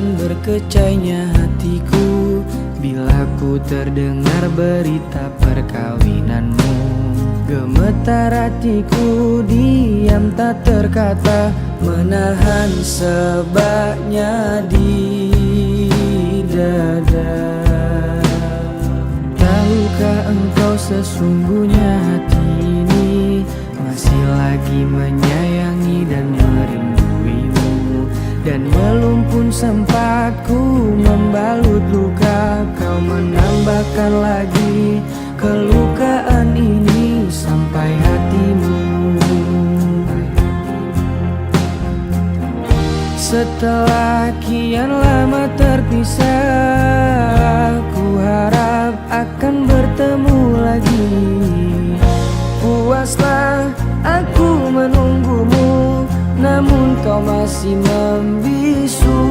dan berkecainya hatiku bila ku terdengar berita perkawinanmu. Gemetar hatiku, diam tak terkata, menahan sebabnya di dada. Tahukah engkau sesungguhnya hati ini masih lagi menyayangi dan merinduimu. Dan belum pun sempat ku membalut luka, kau menambahkan lagi kelukaan ini sampai hatimu. Setelah kian lama terpisah, ku harap akan bertemu lagi. Puaslah aku menunggumu, namun kau masih membisu.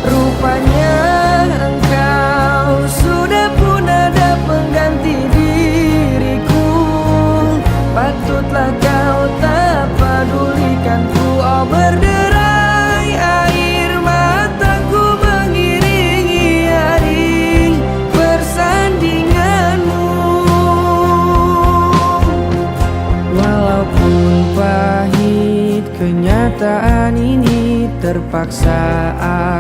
Rupanya engkau sudah pun ada pengganti diriku. Patutlah kau tak pedulikan ku. Oh, berderai air mataku mengiringi hari persandinganmu. Walaupun pahit kenyataan ini terpaksa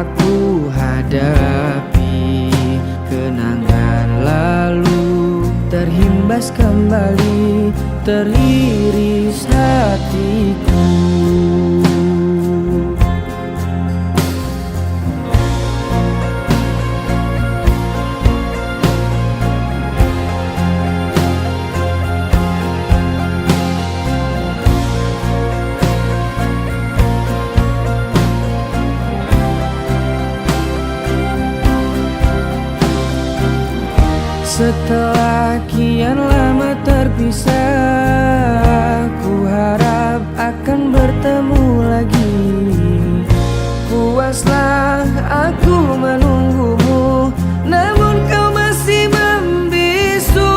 aku hadapi. Kenangan lalu terhimbas kembali, teriris hatiku. Setelah kian lama terpisah, ku harap akan bertemu lagi. Puaslah aku menunggumu, namun kau masih membisu.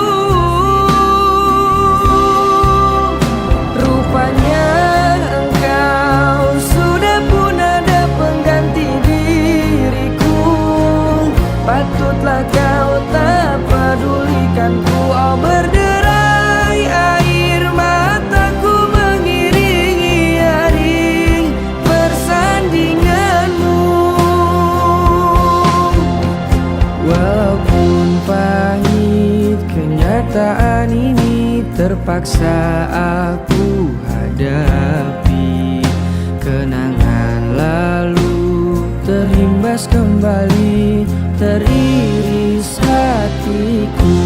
Rupanya engkau sudah pun ada pengganti diriku. Patutlah kau tak pedulikan ku. Oh, berderai air mataku mengiringi hari persandinganmu. Walaupun pahit kenyataan ini terpaksa aku hadapi. Kenangan lalu terhimbas kembali, teriris hatiku.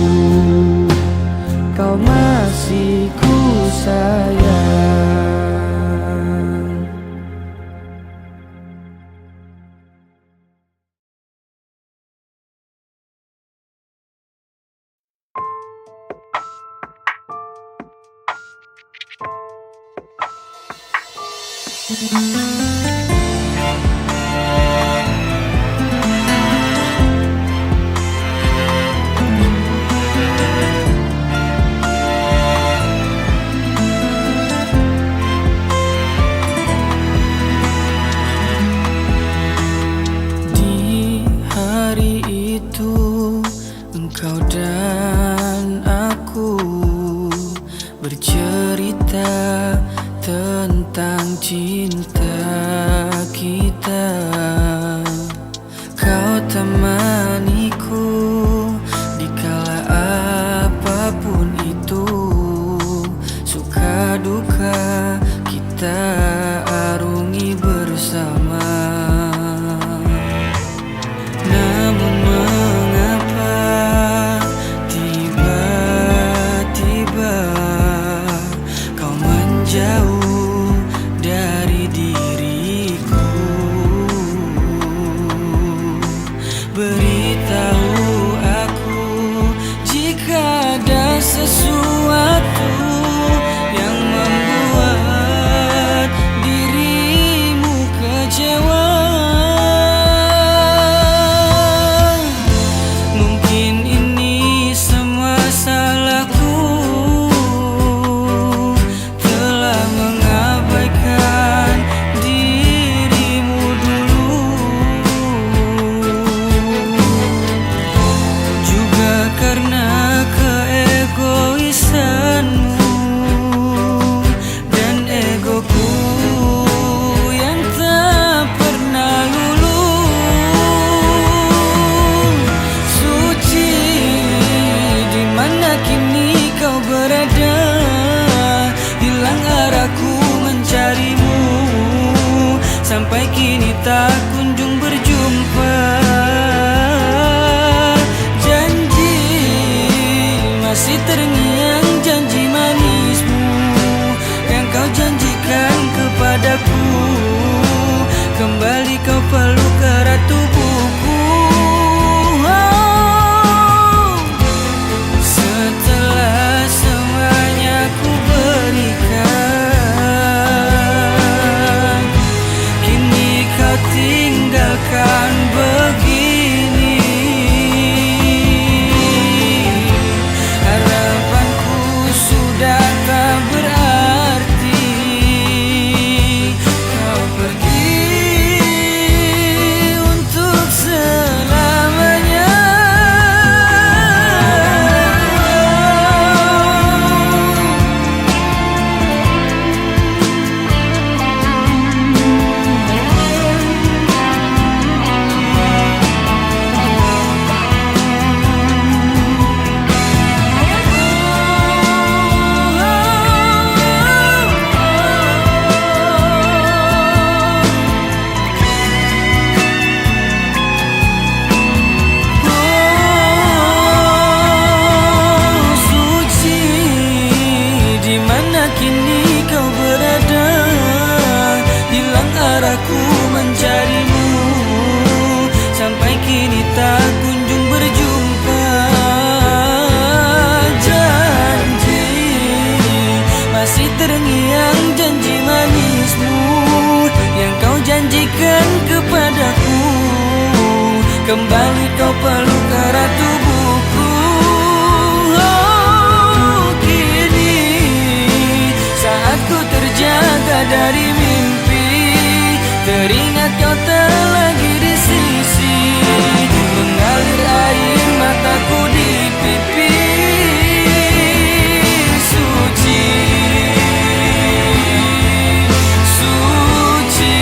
Kau masih ku sayang. Engkau dan aku bercerita tentang cinta kita. Kau temaniku di kala apapun itu, suka duka kita arungi bersama. Namun mengapa tiba-tiba kau menjauh dari diriku? Beritahu aku jika ada sesuatu yang membuat dirimu kecewa. Telah mengabaikan diri. janjikan kepadaku, kembali kau peluk erat tubuhku. Oh, kini saat ku terjaga dari mimpi, teringat kau tak lagi di sisi, mengalir air mataku di pipi. Suci, suci,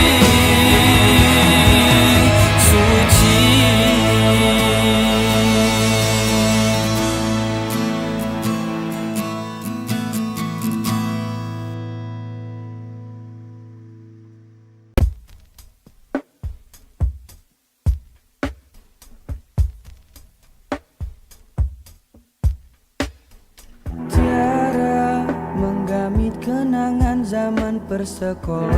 suci. Tiara menggamit kenangan zaman persekolahan.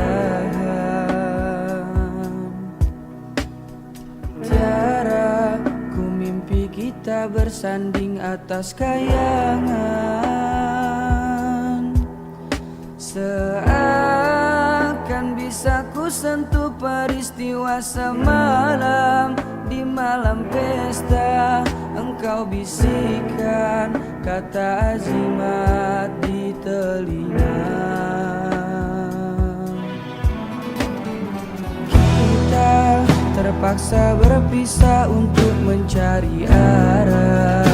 Tiara ku mimpi kita bersanding atas kayangan, seakan bisa ku sentuh peristiwa semalam. Di malam pesta engkau bisikan kata azimat di telinga. Kita terpaksa berpisah untuk mencari arah.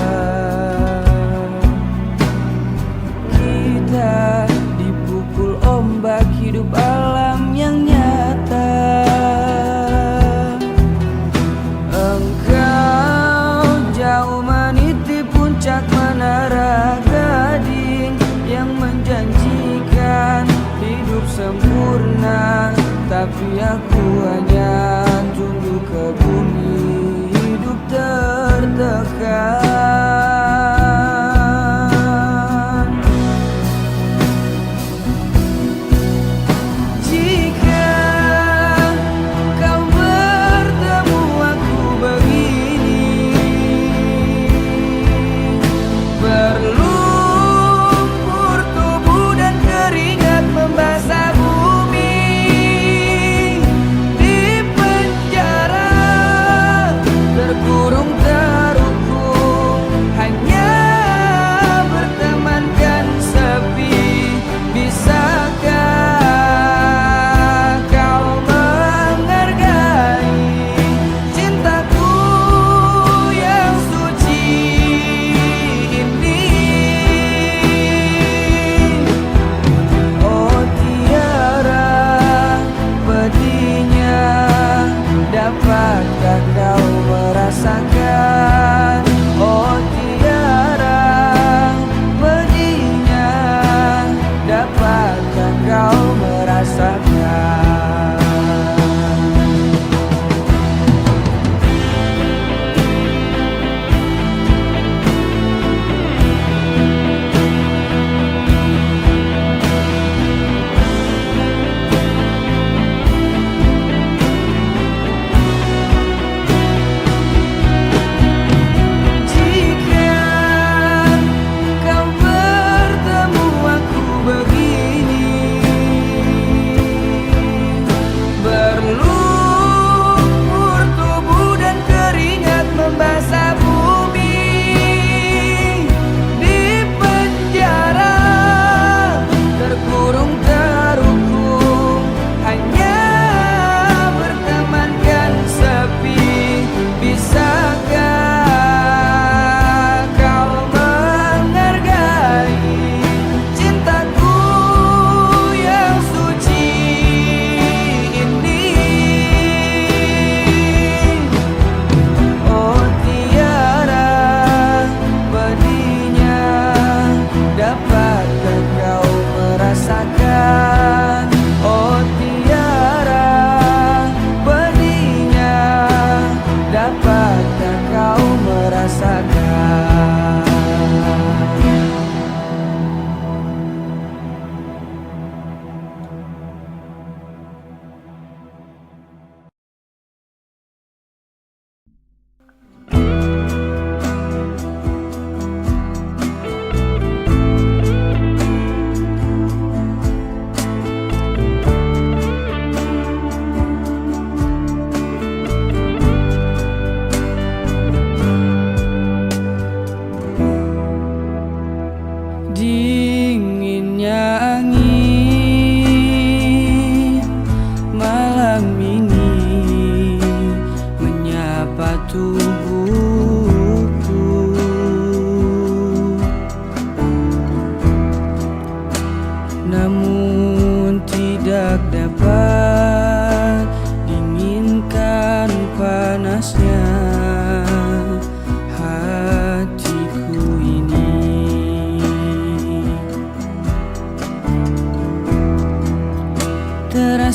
Kita dipukul ombak hidup alam yang nyata. Engkau jauh meniti puncak menara gading yang menjanjikan hidup sempurna, tapi aku hanya tunduk ke bumi, hidup tertekan. Jika kau bertemu aku begini, berlumpur tubuh dan keringat membasah bumi, di penjara terkurung terhukum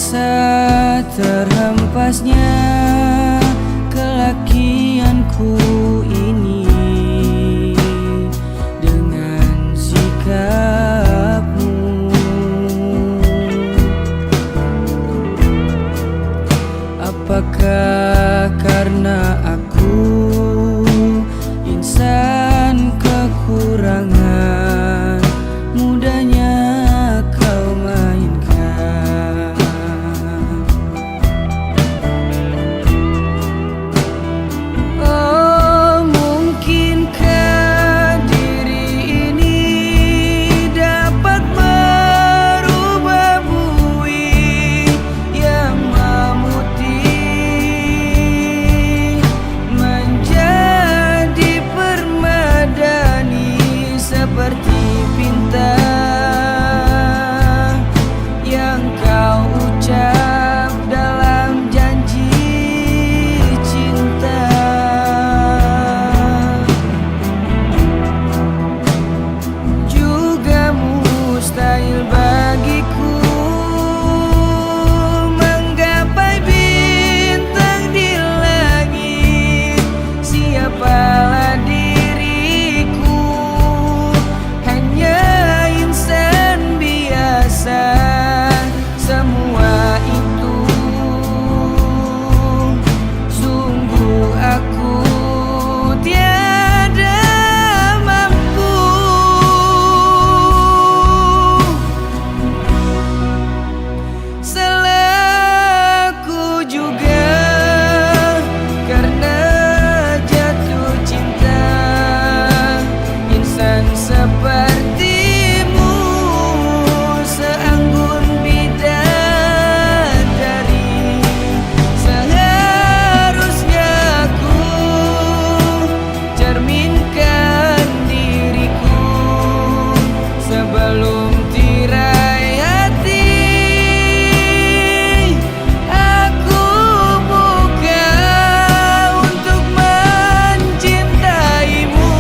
Rasa terhempasnya kelakianku ini dengan sikapmu. Apakah karena aku insan kekurangan, mudahnya kau mainkan? Oh, mungkinkah diri ini dapat merubah bui yang memutih menjadi permadani seperti bintang yang kau ucap dalam janji cinta. Juga mustahil bagiku menggapai bintang di langit. Siapalah diriku, hanya insan biasa. Semua itu sungguh aku tiada mampu. Salahku juga karena jatuh cinta insan sepertimu, seanggun bidadari. Seharusnya aku cerminkan diriku sebelum tirai hati aku buka untuk mencintaimu.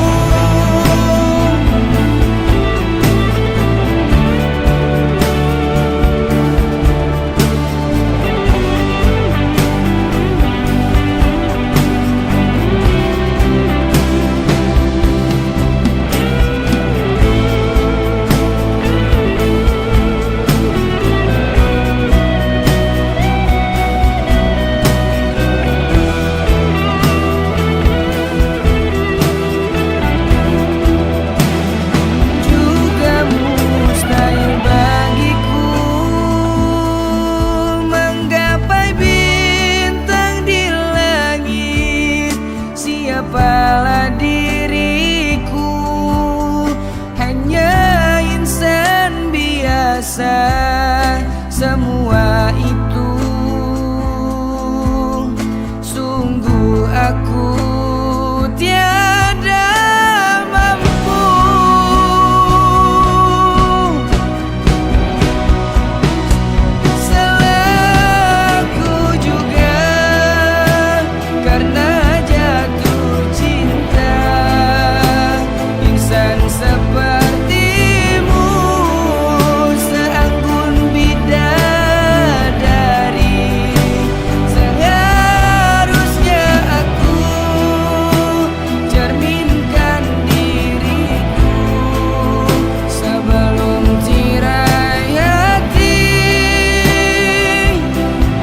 Juga mustahil bagiku menggapai bintang di langit. Siapalah diriku, hanya insan biasa. Semua itu sungguh aku tiada mampu. Salahku juga karena jatuh cinta insan sepertimu, seanggun bidadari. Seharusnya aku cerminkan diriku sebelum tirai hati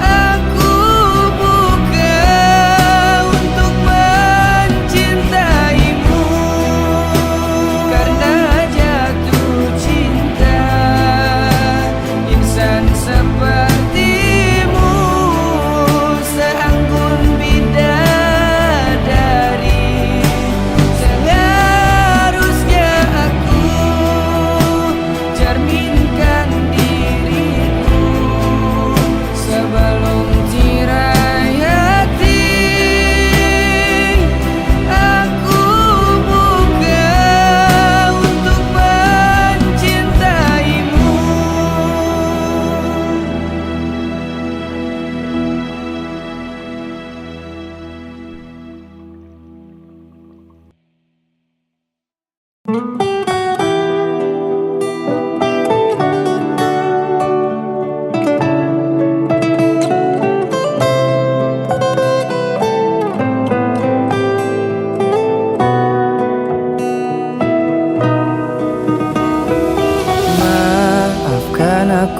aku buka untuk mencintaimu. Karena jatuh cinta insan sepertimu, seanggun bidadari. Seharusnya aku cerminkan diriku sebelum tirai hati aku buka untuk mencintaimu.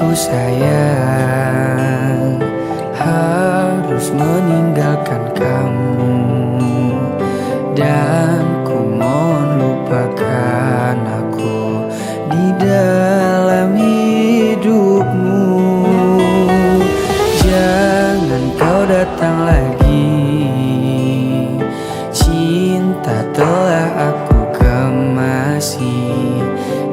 aku sayang harus meninggalkan kamu, dan ku mohon lupakan aku di dalam hidupmu. Jangan kau datang lagi, cinta telah aku kemasi,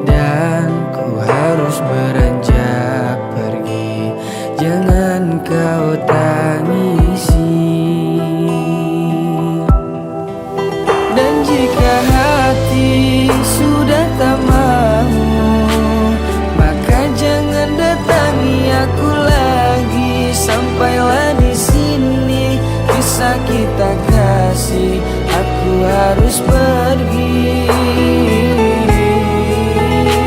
dan ku harus beranjak pergi. Jangan kau tangisi. Dan jika hati sudah tak mau, maka jangan datangi aku lagi. Sampailah di sini kisah kita kasih, aku harus pergi.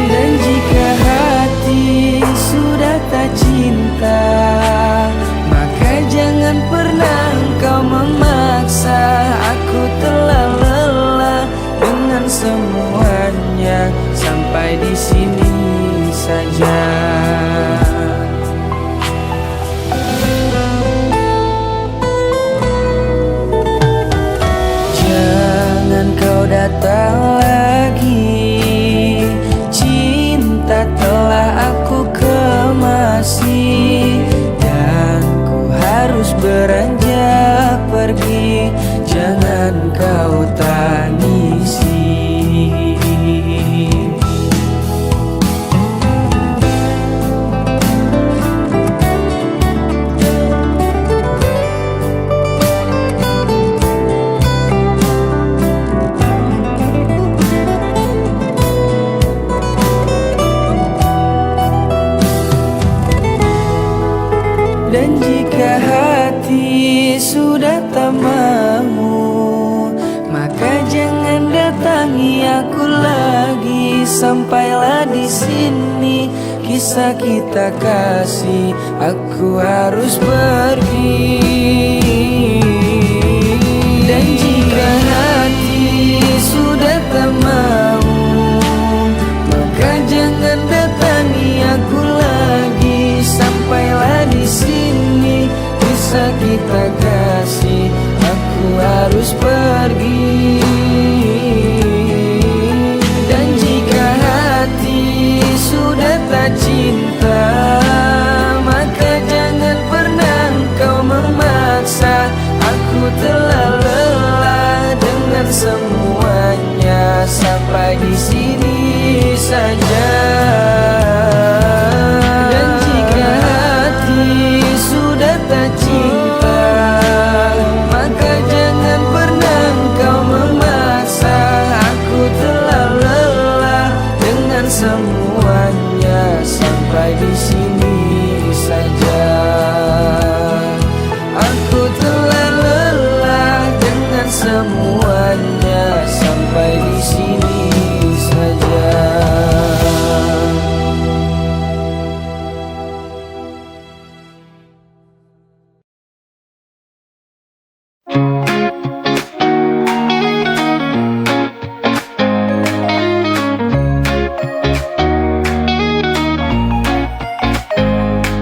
Dan jika hati sudah tak cinta, maka jangan pernah engkau memaksa. Aku telah lelah dengan semuanya, sampai di sini saja. Jangan kau datang lagi, cinta telah aku kemasi, dan ku harus beranjak pergi. Jangan kau tangisi. Dan jika hati sudah tak mau, maka jangan datangi aku lagi. Sampailah di sini kisah kita kasih, aku harus pergi. Dan jika hati sudah tak mau, maka jangan datangi aku lagi. Sampailah di sini kisah kita kasih, aku harus pergi. Dan jika hati sudah tak cinta, maka jangan pernah engkau memaksa. Aku telah lelah dengan semuanya, sampai di sini saja. Dan jika hati sudah tak cinta, maka jangan pernah engkau memaksa. Aku telah lelah dengan semuanya, sampai di sini saja. Aku telah lelah dengan semuanya, sampai di sini saja.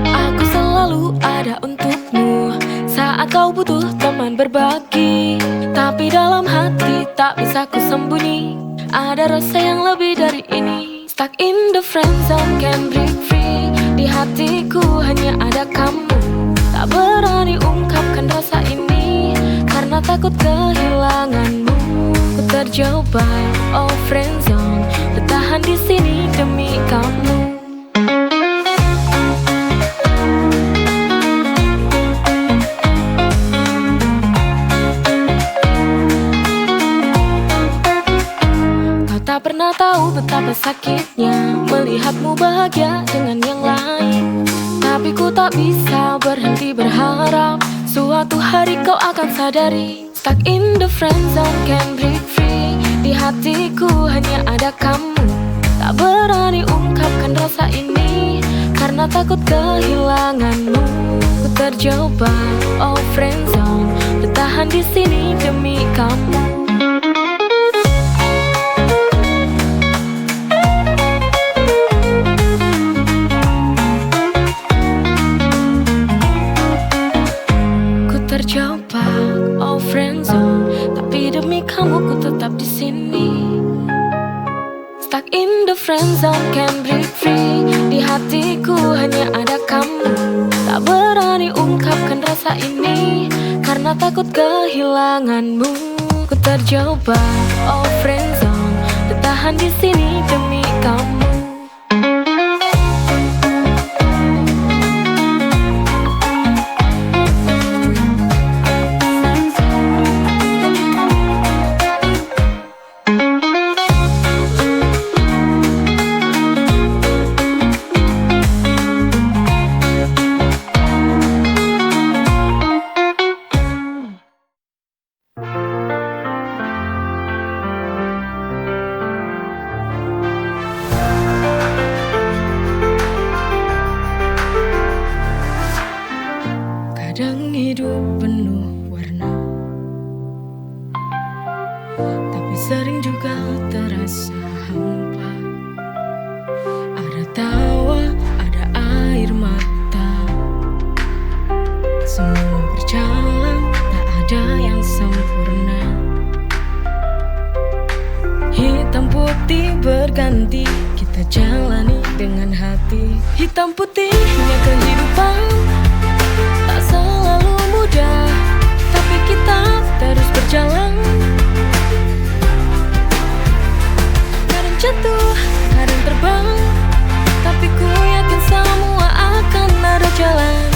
Aku selalu ada untukmu saat kau butuh teman berbagi. Tapi dalam hati tak bisa ku sembunyi, ada rasa yang lebih dari ini. Stuck in the friend zone, can't break free. Di hatiku hanya ada kamu, tak berani ungkapkan rasa ini karena takut kehilanganmu. Ku terjebak, oh friend zone, bertahan di sini demi kamu. Tak pernah tahu betapa sakitnya melihatmu bahagia dengan yang lain. Tapi ku tak bisa berhenti berharap suatu hari kau akan sadari. Stuck in the friend zone, can't break free. Di hatiku hanya ada kamu, tak berani ungkapkan rasa ini karena takut kehilanganmu. Ku terjebak, oh friend zone, bertahan di sini demi kamu. Stuck in the friend zone, can't break free. Di hatiku hanya ada kamu. Tak berani ungkapkan rasa ini karena takut kehilanganmu. Ku terjebak, oh friend zone, bertahan di sini demi kamu. Kadang hidup penuh warna, tapi sering juga terasa hampa. Ada tawa, ada air mata, semua berjalan, tak ada yang sempurna. Hitam putih berganti, kita jalani dengan hati. Hitam putihnya kehidupan tak selalu mudah, tapi kita terus berjalan. Kadang jatuh, kadang terbang, tapi ku yakin semua akan ada jalan.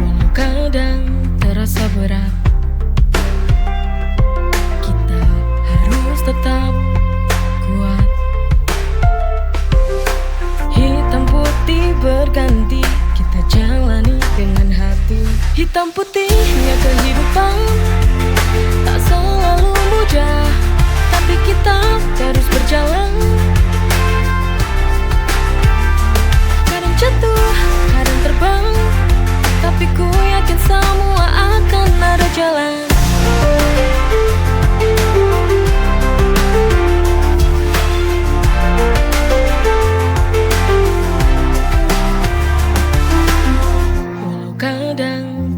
Walau kadang terasa berat, tetap kuat. Hitam putih berganti, kita jalani dengan hati. Hitam putihnya kehidupan tak selalu mudah, tapi kita terus berjalan. Kadang jatuh, kadang terbang, tapi ku yakin semua akan ada jalan.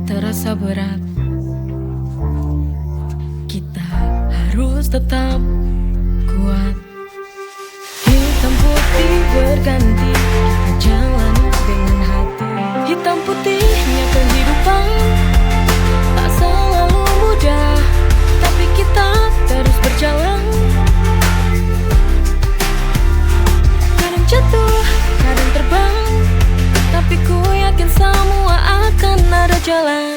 Terasa berat, kita harus tetap kuat. Hitam putih berganti, kita jalani dengan hati. Hitam putihnya kehidupan tak selalu mudah, tapi kita terus berjalan. Kadang jatuh, kadang terbang, tapi ku yakin semua akan ada jalan.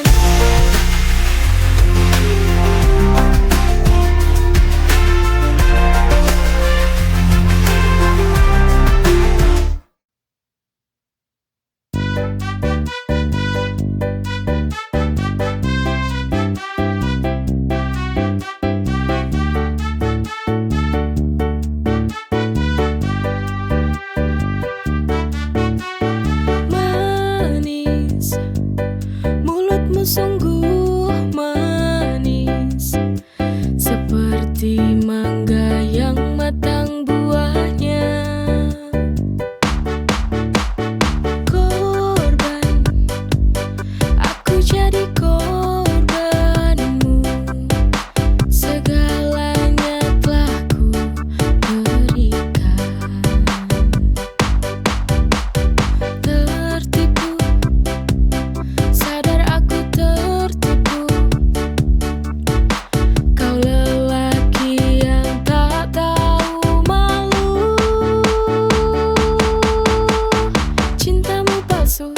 Sungguh manis, seperti mangga yang matang buahnya. Korban, aku jadi korbanmu. Segalanya telah ku berikan. Tertipu, sadar aku tertipu. Kau lelaki yang tak tahu malu. Cintamu palsu,